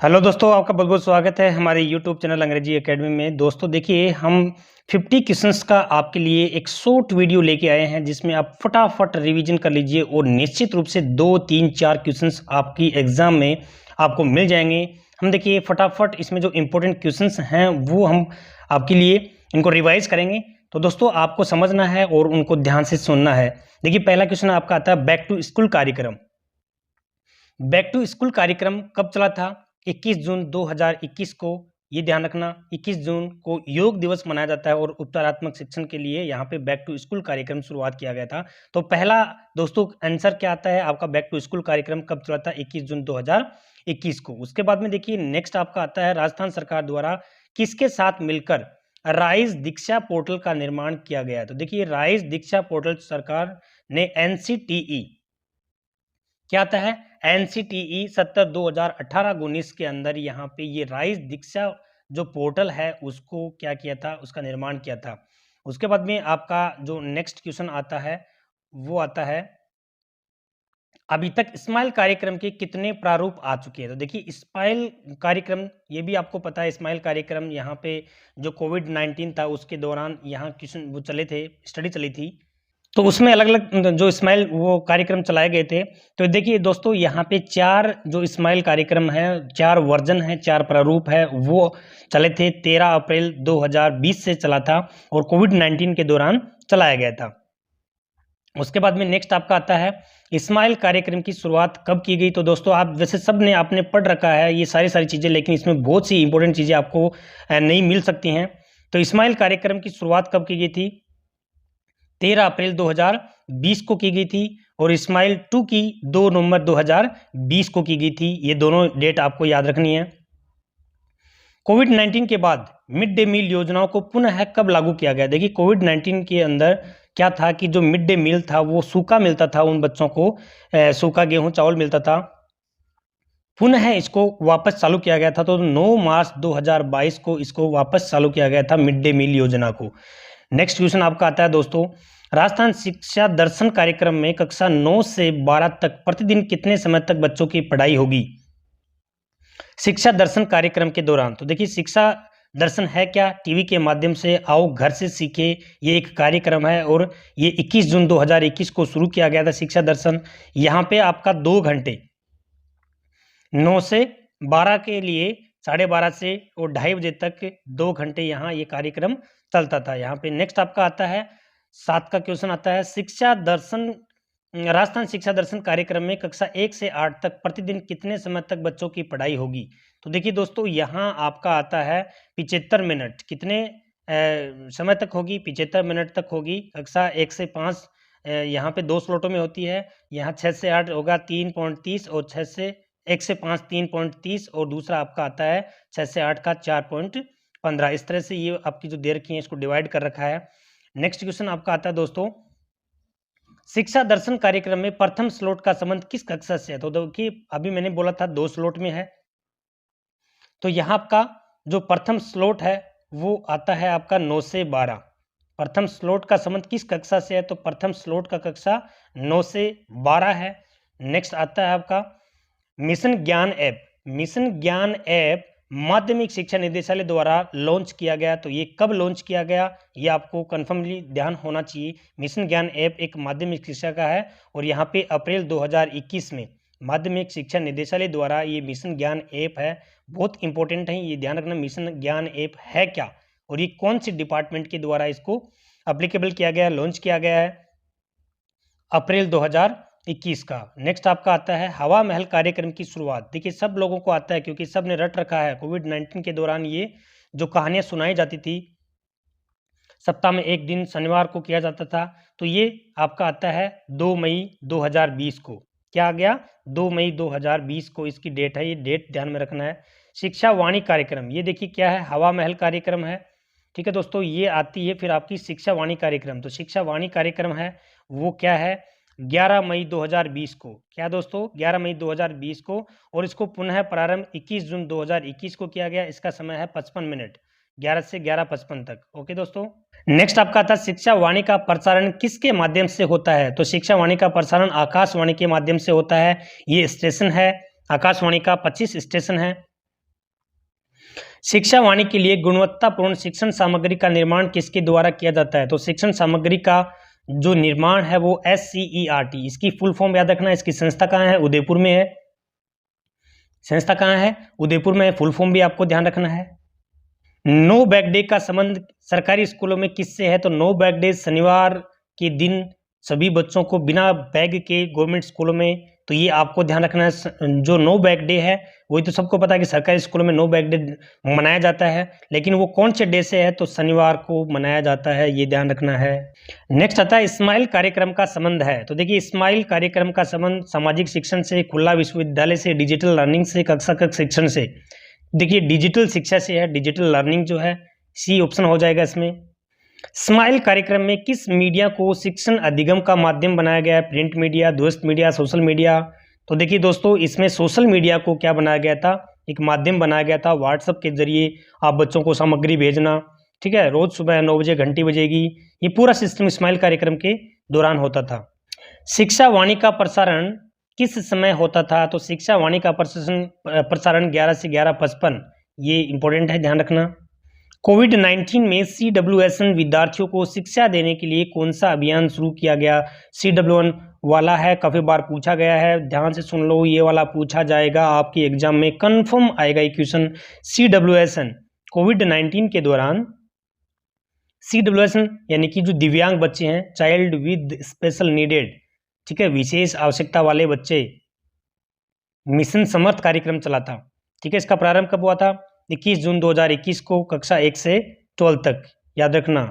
Hello दोस्तों, आपका बहुत बहुत स्वागत है हमारे यूट्यूब चैनल अंग्रेजी एकेडमी में। दोस्तों देखिए, हम 50 क्वेश्चंस का आपके लिए एक शॉर्ट वीडियो लेके आए हैं जिसमें आप फटाफट रिवीजन कर लीजिए और निश्चित रूप से 2, 3, 4 क्वेश्चंस आपकी एग्जाम में आपको मिल जाएंगे। हम देखिए फटाफट इसमें जो इम्पोर्टेंट क्वेश्चंस हैं वो हम आपके लिए इनको रिवाइज करेंगे। तो दोस्तों आपको समझना है और उनको ध्यान से सुनना है। देखिए पहला क्वेश्चन आपका आता है बैक टू स्कूल कार्यक्रम। बैक टू स्कूल कार्यक्रम कब चला था? 21 जून 2021 को। ये ध्यान रखना, 21 जून को योग दिवस मनाया जाता है और उपचारात्मक शिक्षण के लिए यहाँ पे बैक टू स्कूल कार्यक्रम शुरुआत किया गया था। तो पहला दोस्तों आंसर क्या आता है आपका, बैक टू स्कूल कार्यक्रम कब चला था? 21 जून 2021 को। उसके बाद में देखिए नेक्स्ट आपका आता है राजस्थान सरकार द्वारा किसके साथ मिलकर राइज दीक्षा पोर्टल का निर्माण किया गया है? तो देखिए राइज दीक्षा पोर्टल सरकार ने एनसीटीई क्या आता है, एनसीटीई 70/2018-19 के अंदर यहाँ पे ये राइज दीक्षा जो पोर्टल है उसको क्या किया था, उसका निर्माण किया था। उसके बाद में आपका जो नेक्स्ट क्वेश्चन आता है वो आता है अभी तक स्माइल कार्यक्रम के कितने प्रारूप आ चुके हैं? तो देखिए स्माइल कार्यक्रम, ये भी आपको पता है स्माइल कार्यक्रम यहाँ पे जो कोविड-19 था उसके दौरान यहाँ क्वेश्चन वो चले थे, स्टडी चली थी, तो उसमें अलग-अलग जो स्माइल वो कार्यक्रम चलाए गए थे। तो देखिए दोस्तों यहाँ पे 4 जो स्माइल कार्यक्रम है, 4 वर्जन है, 4 प्रारूप है, वो चले थे। 13 अप्रैल 2020 से चला था और कोविड-19 के दौरान चलाया गया था। उसके बाद में नेक्स्ट आपका आता है स्माइल कार्यक्रम की शुरुआत कब की गई? तो दोस्तों आप वैसे सब ने आपने पढ़ रखा है ये सारी चीज़ें, लेकिन इसमें बहुत सी इंपॉर्टेंट चीज़ें आपको नहीं मिल सकती हैं। तो स्माइल कार्यक्रम की शुरुआत कब की गई थी? 13 अप्रैल 2020 को की गई थी और स्माइल 2 की 2 नवंबर 2020 को की गई थी। ये दोनों डेट आपको याद रखनी है। कोविड-19 के बाद मिड डे मील योजनाओं को पुनः कब लागू किया गया? देखिए कोविड-19 के अंदर क्या था कि जो मिड डे मील था वो सूखा मिलता था, उन बच्चों को सूखा गेहूं चावल मिलता था। पुनः इसको वापस चालू किया गया था, तो 9 मार्च 2022 को इसको वापस चालू किया गया था मिड डे मील योजना को। नेक्स्ट क्वेश्चन आपका आता है दोस्तों, राजस्थान शिक्षा दर्शन कार्यक्रम में कक्षा 9 से 12 तक प्रतिदिन कितने समय तक बच्चों की पढ़ाई होगी शिक्षा दर्शन कार्यक्रम के दौरान? तो देखिए शिक्षा दर्शन है क्या? टीवी के माध्यम से आओ घर से सीखे, ये एक कार्यक्रम है और ये 21 जून 2021 को शुरू किया गया था शिक्षा दर्शन। यहाँ पे आपका 2 घंटे 9 से 12 के लिए 12:30 से और 2:30 बजे तक 2 घंटे यहाँ ये कार्यक्रम चलता था। यहाँ पे नेक्स्ट आपका आता है 7 का क्वेश्चन आता है शिक्षा दर्शन राजस्थान शिक्षा दर्शन कार्यक्रम में कक्षा 1 से 8 तक प्रतिदिन कितने समय तक बच्चों की पढ़ाई होगी? तो देखिए दोस्तों यहाँ आपका आता है 75 मिनट। कितने समय तक होगी? 75 मिनट तक होगी। कक्षा 1 से 5 यहाँ पे 2 स्लॉटों में होती है। यहाँ 6 से 8 होगा 3.30 और 1 से 5 3.30 और दूसरा आपका आता है 6 से 8 का 4.15। इस तरह से ये आपकी जो दे रखी है इसको डिवाइड कर रखा है। नेक्स्ट क्वेश्चन आपका आता है दोस्तों, शिक्षा दर्शन कार्यक्रम में प्रथम स्लॉट का संबंध किस कक्षा से है? तो देखिए अभी मैंने बोला था 2 स्लॉट में है, तो यहाँ आपका जो प्रथम स्लॉट है वो आता है आपका 9 से 12। प्रथम स्लॉट का संबंध किस कक्षा से है? तो प्रथम स्लॉट का कक्षा 9 से 12 है। नेक्स्ट आता है आपका मिशन ज्ञान ऐप। मिशन ज्ञान ऐप माध्यमिक शिक्षा निदेशालय द्वारा लॉन्च किया गया, तो ये कब लॉन्च किया गया ये आपको कन्फर्मली ध्यान होना चाहिए। मिशन ज्ञान ऐप एक माध्यमिक शिक्षा का है और यहाँ पे अप्रैल 2021 में माध्यमिक शिक्षा निदेशालय द्वारा ये मिशन ज्ञान ऐप है। बहुत इंपॉर्टेंट है, ये ध्यान रखना मिशन ज्ञान ऐप है क्या और ये कौन सी डिपार्टमेंट के द्वारा इसको अप्लीकेबल किया गया, लॉन्च किया गया है, अप्रैल 2021 का। नेक्स्ट आपका आता है हवा महल कार्यक्रम की शुरुआत। देखिए सब लोगों को आता है क्योंकि सब ने रट रखा है। कोविड-19 के दौरान ये जो कहानियां सुनाई जाती थी सप्ताह में एक दिन शनिवार को किया जाता था, तो ये आपका आता है 2 मई 2020 को। क्या आ गया? 2 मई 2020 को इसकी डेट है, ये डेट ध्यान में रखना है। शिक्षा वाणी कार्यक्रम, ये देखिए क्या है, हवा महल कार्यक्रम है। ठीक है दोस्तों, ये आती है फिर आपकी शिक्षा वाणी कार्यक्रम। तो शिक्षा वाणी कार्यक्रम है वो क्या है, 11 मई 2020 को। क्या दोस्तों? 11 मई 2020 को। और इसको पुनः प्रारंभ 21 जून 2021 को किया गया। इसका समय है 55 मिनट, 11 से 11:55 तक। ओके दोस्तों। नेक्स्ट आपका आता है शिक्षा वाणी का प्रसारण किसके माध्यम से होता है? तो शिक्षा वाणी का प्रसारण आकाशवाणी के माध्यम से होता है। ये स्टेशन है आकाशवाणी का, 25 स्टेशन है। शिक्षा वाणी के लिए गुणवत्तापूर्ण शिक्षण सामग्री का निर्माण किसके द्वारा किया जाता है? तो शिक्षण सामग्री का जो निर्माण है वो SCERT, इसकी फुल फॉर्म याद रखना है। इसकी संस्था कहाँ है? उदयपुर में है। संस्था कहाँ है? उदयपुर में है। फुल फॉर्म भी आपको ध्यान रखना है। नो बैग डे का संबंध सरकारी स्कूलों में किससे है? तो नो बैग डे शनिवार के दिन सभी बच्चों को बिना बैग के गवर्नमेंट स्कूलों में, तो ये आपको ध्यान रखना है। जो नो बैग डे है वही तो सबको पता है कि सरकारी स्कूलों में नो बैग डे मनाया जाता है, लेकिन वो कौन से डे से है? तो शनिवार को मनाया जाता है, ये ध्यान रखना है। नेक्स्ट आता है स्माइल कार्यक्रम का संबंध है। तो देखिए स्माइल कार्यक्रम का संबंध सामाजिक शिक्षण से, खुला विश्वविद्यालय से, डिजिटल लर्निंग से, कक्षा कक्ष शिक्षण से। देखिए डिजिटल शिक्षा से है, डिजिटल लर्निंग जो है, सी ऑप्शन हो जाएगा इसमें। स्माइल कार्यक्रम में किस मीडिया को शिक्षण अधिगम का माध्यम बनाया गया है? प्रिंट मीडिया, दूरस्थ मीडिया, सोशल मीडिया। तो देखिए दोस्तों इसमें सोशल मीडिया को क्या बनाया गया था? एक माध्यम बनाया गया था। व्हाट्सएप के जरिए आप बच्चों को सामग्री भेजना, ठीक है, रोज सुबह 9 बजे घंटी बजेगी। ये पूरा सिस्टम स्माइल कार्यक्रम के दौरान होता था। शिक्षा वाणी का प्रसारण किस समय होता था? तो शिक्षा वाणी का प्रसारण 11 से 11:55, ये इंपॉर्टेंट है, ध्यान रखना। कोविड-19 में CWSN विद्यार्थियों को शिक्षा देने के लिए कौन सा अभियान शुरू किया गया? CWN वाला है, काफी बार पूछा गया है, ध्यान से सुन लो, ये वाला पूछा जाएगा आपके एग्जाम में, कंफर्म आएगा ये क्वेश्चन। CWSN कोविड-19 के दौरान CWSN यानी कि जो दिव्यांग बच्चे हैं, चाइल्ड विद स्पेशल नीडेड, ठीक है, विशेष आवश्यकता वाले बच्चे, मिशन समर्थ कार्यक्रम चला था। ठीक है, इसका प्रारंभ कब हुआ था? 21 जून 2021 को, कक्षा 1 से 12 तक, याद रखना।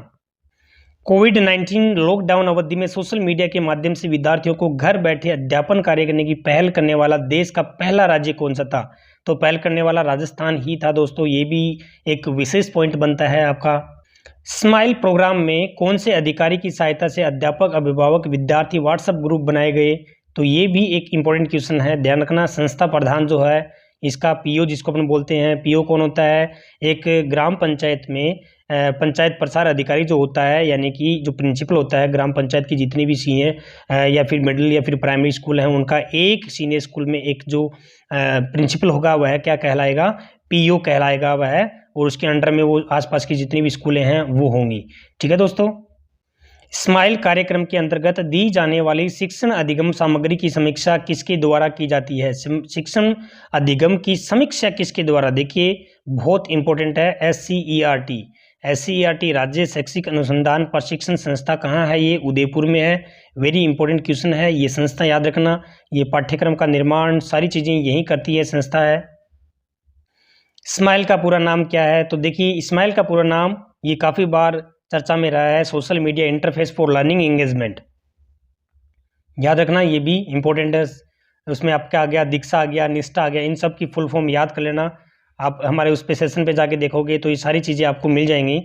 कोविड-19 लॉकडाउन अवधि में सोशल मीडिया के माध्यम से विद्यार्थियों को घर बैठे अध्यापन कार्य करने की पहल करने वाला देश का पहला राज्य कौन सा था? तो पहल करने वाला राजस्थान ही था दोस्तों, ये भी एक विशेष पॉइंट बनता है आपका। स्माइल प्रोग्राम में कौन से अधिकारी की सहायता से अध्यापक, अभिभावक, विद्यार्थी व्हाट्सएप ग्रुप बनाए गए? तो ये भी एक इंपॉर्टेंट क्वेश्चन है, ध्यान रखना। संस्था प्रधान जो है इसका पीओ जिसको अपन बोलते हैं, पीओ कौन होता है? एक ग्राम पंचायत में पंचायत प्रसार अधिकारी जो होता है, यानी कि जो प्रिंसिपल होता है ग्राम पंचायत की, जितनी भी सीनियर या फिर मिडिल या फिर प्राइमरी स्कूल हैं उनका, एक सीनियर स्कूल में एक जो प्रिंसिपल होगा वह क्या कहलाएगा? पीओ कहलाएगा वह, और उसके अंडर में वो आसपास की जितनी भी स्कूलें हैं वो होंगी। ठीक है दोस्तों, स्माइल कार्यक्रम के अंतर्गत दी जाने वाली शिक्षण अधिगम सामग्री की समीक्षा किसके द्वारा की जाती है? शिक्षण अधिगम की समीक्षा किसके द्वारा? देखिए बहुत इंपॉर्टेंट है, SCERT। SCERT राज्य शैक्षिक अनुसंधान प्रशिक्षण संस्था कहाँ है? ये उदयपुर में है। वेरी इंपॉर्टेंट क्वेश्चन है, ये संस्था याद रखना। ये पाठ्यक्रम का निर्माण सारी चीजें यही करती है, संस्था है। स्माइल का पूरा नाम क्या है? तो देखिए स्माइल का पूरा नाम, ये काफी बार चर्चा में रहा है, social media interface for learning engagement, याद रखना, ये भी इंपॉर्टेंट है। उसमें आपका आ गया दीक्षा, आ गया निष्ठा, आ गया, इन सब की फुल फॉर्म याद कर लेना। आप हमारे उस पे सेशन पे जाके देखोगे तो ये सारी चीज़ें आपको मिल जाएंगी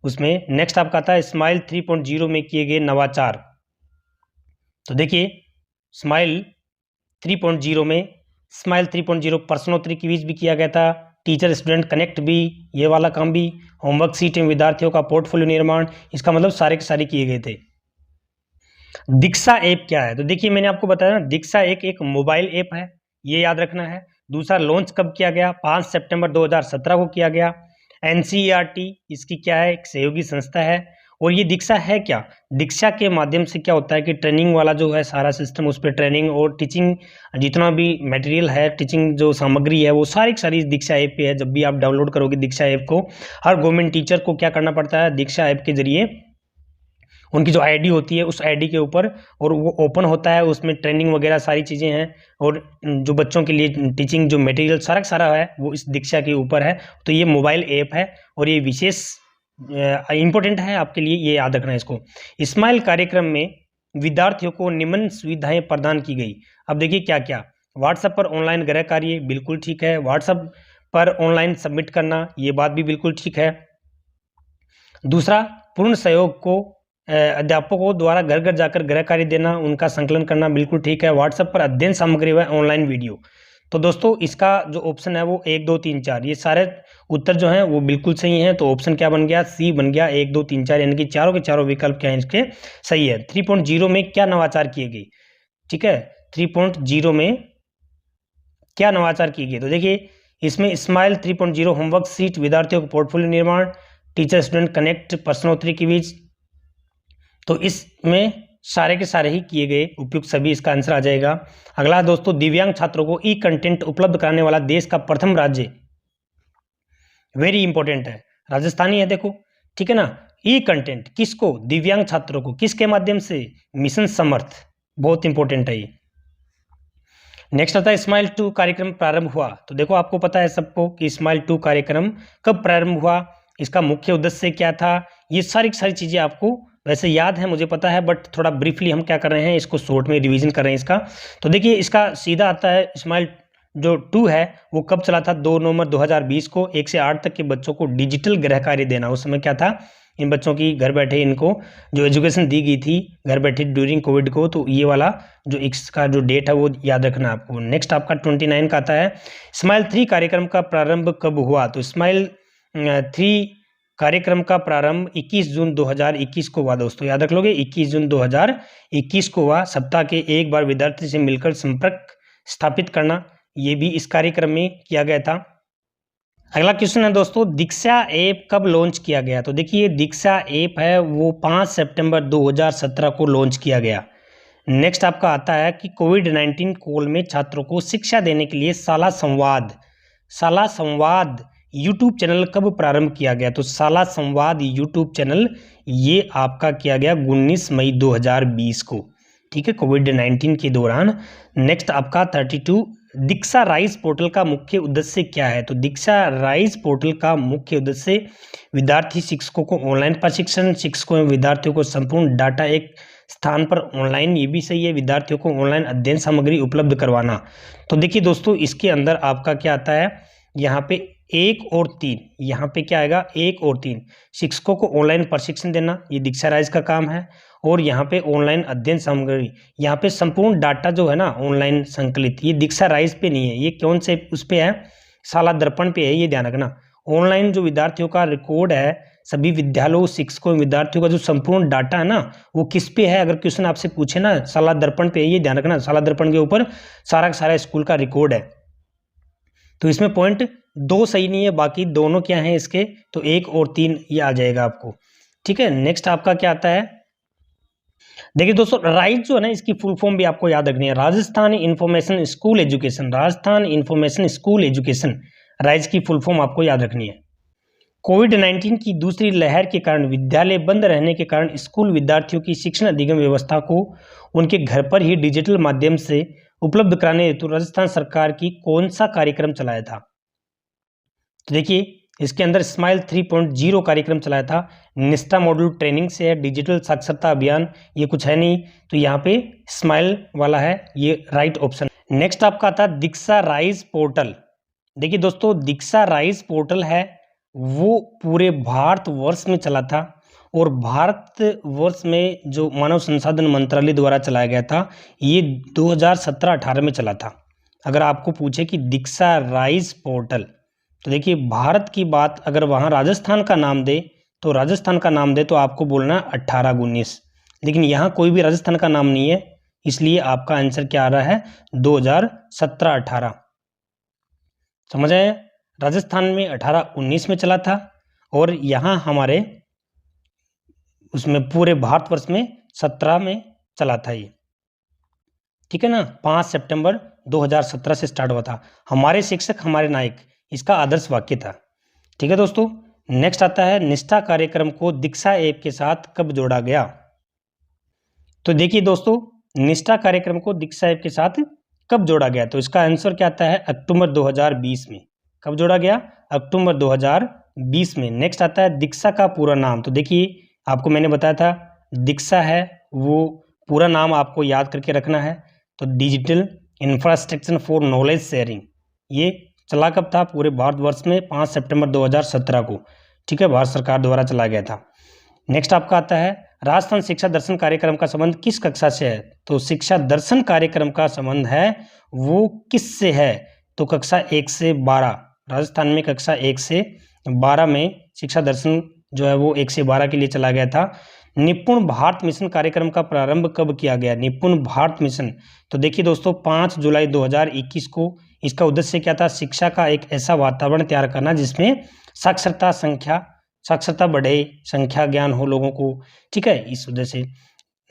उसमें। नेक्स्ट आपका आता है स्माइल 3.0 में किए गए नवाचार। तो देखिए स्माइल 3.0 में, स्माइल 3.0 प्रश्नोत्तरी क्विज भी किया गया था, टीचर स्टूडेंट कनेक्ट भी, ये वाला काम भी, होमवर्क सीट एवं विद्यार्थियों का पोर्टफोलियो निर्माण, इसका मतलब सारे के सारे किए गए थे। दीक्षा ऐप क्या है? तो देखिए मैंने आपको बताया ना, दीक्षा एक मोबाइल ऐप है, ये याद रखना है। दूसरा लॉन्च कब किया गया? 5 सितंबर 2017 को किया गया। NCERT इसकी क्या है? एक सहयोगी संस्था है। और ये दीक्षा है क्या? दीक्षा के माध्यम से क्या होता है कि ट्रेनिंग वाला जो है सारा सिस्टम, उस पर ट्रेनिंग और टीचिंग जितना भी मटेरियल है, टीचिंग जो सामग्री है, वो सारी की सारी दीक्षा ऐप पे है। जब भी आप डाउनलोड करोगे दीक्षा ऐप को, हर गवर्नमेंट टीचर को क्या करना पड़ता है? दीक्षा ऐप के जरिए उनकी जो आईडी होती है उस आईडी के ऊपर, और वो ओपन होता है, उसमें ट्रेनिंग वगैरह सारी चीज़ें हैं, और जो बच्चों के लिए टीचिंग जो मटेरियल सारा का सारा है वो इस दीक्षा के ऊपर है। तो ये मोबाइल ऐप है और ये विशेष इंपॉर्टेंट है आपके लिए, ये याद रखना है इसको। स्माइल कार्यक्रम में विद्यार्थियों को निम्न सुविधाएं प्रदान की गई। अब देखिए क्या क्या, व्हाट्सएप पर ऑनलाइन गृह कार्य, बिल्कुल ठीक है। व्हाट्सएप पर ऑनलाइन सबमिट करना, ये बात भी बिल्कुल ठीक है। दूसरा, पूर्ण सहयोग को अध्यापकों द्वारा घर घर जाकर गृह कार्य देना, उनका संकलन करना, बिल्कुल ठीक है। व्हाट्सएप पर अध्ययन सामग्री व ऑनलाइन वीडियो, तो दोस्तों इसका जो ऑप्शन है वो 1 2 3 4, ये सारे उत्तर जो हैं वो बिल्कुल सही हैं। तो ऑप्शन क्या बन गया? सी बन गया, 1 2 3 4, यानी कि चारों के चारों विकल्प क्या है इसके? सही है। 3.0 में क्या नवाचार किए गए? ठीक है, 3.0 में क्या नवाचार किए गए? तो देखिए इसमें स्माइल 3.0 होमवर्क सीट, विद्यार्थियों को पोर्टफोलियो निर्माण, टीचर स्टूडेंट कनेक्ट, प्रश्नोत्तरी की बीच। तो इसमें सारे के सारे ही किए गए उपयुक्त सभी, इसका आंसर आ जाएगा। अगला दोस्तों, दिव्यांग छात्रों को ई कंटेंट उपलब्ध कराने वाला देश का प्रथम राज्य, वेरी इंपॉर्टेंट है, राजस्थानी है देखो, ठीक है ना। ई कंटेंट किसको, दिव्यांग छात्रों को, किसके माध्यम से, मिशन समर्थ, बहुत इंपॉर्टेंट है ये। नेक्स्ट आता है स्माइल 2 कार्यक्रम प्रारंभ हुआ। तो देखो आपको पता है सबको कि स्माइल 2 कार्यक्रम कब प्रारंभ हुआ, इसका मुख्य उद्देश्य क्या था, ये सारी चीजें आपको वैसे याद है, मुझे पता है, बट थोड़ा ब्रीफली हम क्या कर रहे हैं, इसको शॉर्ट में रिवीजन कर रहे हैं इसका। तो देखिए इसका सीधा आता है, स्माइल जो 2 है वो कब चला था, 2 नवंबर 2020 को 1 से 8 तक के बच्चों को डिजिटल गृह कार्य देना। उस समय क्या था, इन बच्चों की घर बैठे इनको जो एजुकेशन दी गई थी घर बैठे ड्यूरिंग कोविड को, तो ये वाला जो इसका जो डेट है वो याद रखना आपको। नेक्स्ट आपका 29 का आता है, स्माइल 3 कार्यक्रम का प्रारंभ कब हुआ। तो स्माइल 3 कार्यक्रम का प्रारंभ 21 जून 2021 को हुआ दोस्तों, याद रख लोगे, 21 जून 2021 को हुआ। सप्ताह के एक बार विद्यार्थी से मिलकर संपर्क स्थापित करना, ये भी इस कार्यक्रम में किया गया था। अगला क्वेश्चन है दोस्तों, दीक्षा ऐप कब लॉन्च किया गया। तो देखिए दीक्षा ऐप है वो 5 सितंबर 2017 को लॉन्च किया गया। नेक्स्ट आपका आता है कि कोविड-19 काल में छात्रों को शिक्षा देने के लिए शाला संवाद यूट्यूब चैनल कब प्रारंभ किया गया। तो शाला संवाद यूट्यूब चैनल ये आपका किया गया 19 मई 2020 को, ठीक है, कोविड-19 के दौरान। नेक्स्ट आपका 32, दीक्षा राइज पोर्टल का मुख्य उद्देश्य क्या है। तो दीक्षा राइज पोर्टल का मुख्य उद्देश्य विद्यार्थी शिक्षकों को ऑनलाइन प्रशिक्षण, शिक्षकों एवं विद्यार्थियों को संपूर्ण डाटा एक स्थान पर ऑनलाइन, ये भी सही है, विद्यार्थियों को ऑनलाइन अध्ययन सामग्री उपलब्ध करवाना। तो देखिए दोस्तों इसके अंदर आपका क्या आता है, यहाँ पे 1 और 3, यहाँ पे क्या आएगा 1 और 3, शिक्षकों को ऑनलाइन प्रशिक्षण देना, ये दीक्षा राइज का काम है। और यहाँ पे ऑनलाइन अध्ययन सामग्री, यहाँ पे संपूर्ण डाटा जो है ना ऑनलाइन संकलित, ये दीक्षा राइज पे नहीं है, ये कौन से उस पे है, शाला दर्पण पे है, ये ध्यान रखना। ऑनलाइन जो विद्यार्थियों का रिकॉर्ड है, सभी विद्यालयों, शिक्षकों, विद्यार्थियों का जो संपूर्ण डाटा है ना वो किस पे है, अगर क्वेश्चन आपसे पूछे ना शाला दर्पण पे, ये ध्यान रखना, शाला दर्पण के ऊपर सारा का सारा स्कूल का रिकॉर्ड है। तो इसमें पॉइंट 2 सही नहीं है, बाकी दोनों क्या है इसके, तो 1 और 3 ये आ जाएगा आपको, ठीक है। नेक्स्ट आपका क्या आता है, देखिए दोस्तों राइज जो है ना इसकी फुल फॉर्म भी आपको याद रखनी है, Rajasthan information school education, Rajasthan information school education, rise की फुल फॉर्म आपको याद रखनी है। कोविड-19 की दूसरी लहर के कारण विद्यालय बंद रहने के कारण स्कूल विद्यार्थियों की शिक्षण अधिगम व्यवस्था को उनके घर पर ही डिजिटल माध्यम से उपलब्ध कराने हेतु राजस्थान सरकार की कौन सा कार्यक्रम चलाया था। तो देखिए इसके अंदर स्माइल 3.0 कार्यक्रम चलाया था, निष्ठा मॉड्यूल ट्रेनिंग से है, डिजिटल साक्षरता अभियान, ये कुछ है नहीं, तो यहाँ पे स्माइल वाला है ये राइट ऑप्शन। नेक्स्ट आपका आता है दीक्षा राइज पोर्टल। देखिए दोस्तों दीक्षा राइज पोर्टल है वो पूरे भारतवर्ष में चला था, और भारतवर्ष में जो मानव संसाधन मंत्रालय द्वारा चलाया गया था ये 2017-18 में चला था। अगर आपको पूछे कि दीक्षा राइज पोर्टल, तो देखिए भारत की बात अगर वहाँ राजस्थान का नाम दे तो राजस्थान का नाम दे तो आपको बोलना 18-19, लेकिन यहाँ कोई भी राजस्थान का नाम नहीं है, इसलिए आपका आंसर क्या आ रहा है 2017-18। समझ आए, राजस्थान में 18-19 में चला था और यहाँ हमारे उसमें पूरे भारतवर्ष में 17 में चला था ये, ठीक है ना। 5 सितंबर 2017 से स्टार्ट हुआ था, हमारे शिक्षक हमारे नायक, इसका आदर्श वाक्य था, ठीक है दोस्तों। नेक्स्ट आता है निष्ठा कार्यक्रम को दीक्षा ऐप के साथ कब जोड़ा गया। तो देखिए दोस्तों निष्ठा कार्यक्रम को दीक्षा ऐप के साथ कब जोड़ा गया, तो इसका आंसर क्या आता है अक्टूबर 2020 में। कब जोड़ा गया, अक्टूबर 2020 में। नेक्स्ट आता है दीक्षा का पूरा नाम। तो देखिए आपको मैंने बताया था दीक्षा है वो पूरा नाम आपको याद करके रखना है, तो digital infrastructure for knowledge sharing, ये चला कब था, पूरे भारतवर्ष में 5 सितंबर 2017 को, ठीक है, भारत सरकार द्वारा चला गया था। नेक्स्ट आपका आता है राजस्थान शिक्षा दर्शन कार्यक्रम का संबंध किस कक्षा से है। तो शिक्षा दर्शन कार्यक्रम का संबंध है वो किस से है, तो कक्षा 1 से 12, राजस्थान में कक्षा 1 से 12 में शिक्षा दर्शन जो है वो 1 से 12 के लिए चला गया था। निपुण भारत मिशन कार्यक्रम का प्रारंभ कब किया गया, निपुण भारत मिशन। तो देखिए दोस्तों 5 जुलाई 2021 को इसका उद्देश्य क्या था? शिक्षा का एक ऐसा वातावरण तैयार करना जिसमें साक्षरता बढ़े, संख्या ज्ञान हो लोगों को, ठीक है, इस उद्देश्य से।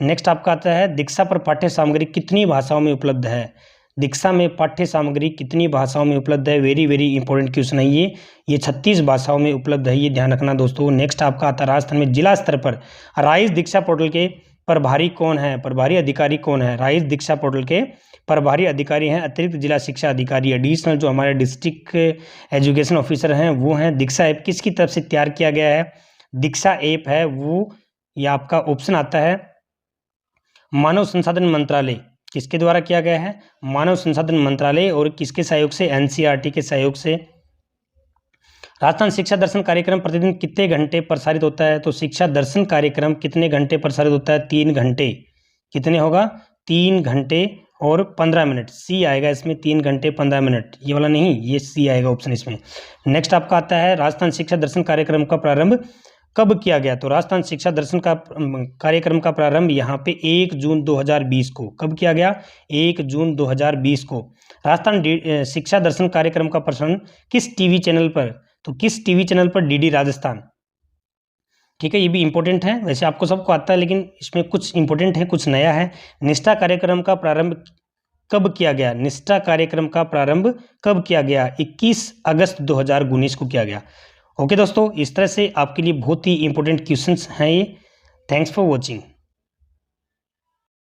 नेक्स्ट आपका आता है दीक्षा पर पाठ्य सामग्री कितनी भाषाओं में उपलब्ध है? दीक्षा में पाठ्य सामग्री कितनी भाषाओं में उपलब्ध है? वेरी वेरी इंपॉर्टेंट क्वेश्चन है ये 36 भाषाओं में उपलब्ध है, ये ध्यान रखना दोस्तों। नेक्स्ट आपका आता है राजस्थान में जिला स्तर पर राइज दीक्षा पोर्टल के प्रभारी कौन है? प्रभारी अधिकारी कौन है? राइज दीक्षा पोर्टल के प्रभारी अधिकारी हैं अतिरिक्त जिला शिक्षा अधिकारी, एडिशनल जो हमारे डिस्ट्रिक्ट एजुकेशन ऑफिसर हैं वो हैं। दीक्षा ऐप किसकी तरफ से तैयार किया गया है? दीक्षा ऐप है वो, ये आपका ऑप्शन आता है मानव संसाधन मंत्रालय, किसके द्वारा किया गया है? मानव संसाधन मंत्रालय। और किसके सहयोग से? एनसीईआरटी के सहयोग से। राजस्थान शिक्षा दर्शन कार्यक्रम प्रतिदिन कितने घंटे प्रसारित होता है? तो शिक्षा दर्शन कार्यक्रम कितने घंटे प्रसारित होता है? 3 घंटे। कितने होगा? 3 घंटे और 15 मिनट। सी आएगा इसमें, 3 घंटे 15 मिनट, ये वाला नहीं, ये सी आएगा ऑप्शन इसमें। नेक्स्ट आपका आता है राजस्थान शिक्षा दर्शन कार्यक्रम का प्रारंभ कब किया गया? तो राजस्थान शिक्षा दर्शन का कार्यक्रम का प्रारंभ यहाँ पे 1 जून 2020 को कब किया गया? 1 जून 2020 को। राजस्थान शिक्षा दर्शन कार्यक्रम का प्रसारण किस टीवी चैनल पर? तो किस टीवी चैनल पर? डीडी राजस्थान, ठीक है, ये भी इंपॉर्टेंट है। वैसे आपको सबको आता है लेकिन इसमें कुछ इंपॉर्टेंट है, कुछ नया है। निष्ठा कार्यक्रम का प्रारंभ कब किया गया? निष्ठा कार्यक्रम का प्रारंभ कब किया गया? 21 अगस्त 2019 को किया गया। ओके दोस्तों, इस तरह से आपके लिए बहुत ही इंपॉर्टेंट क्वेश्चंस हैं ये। Thanks for watching.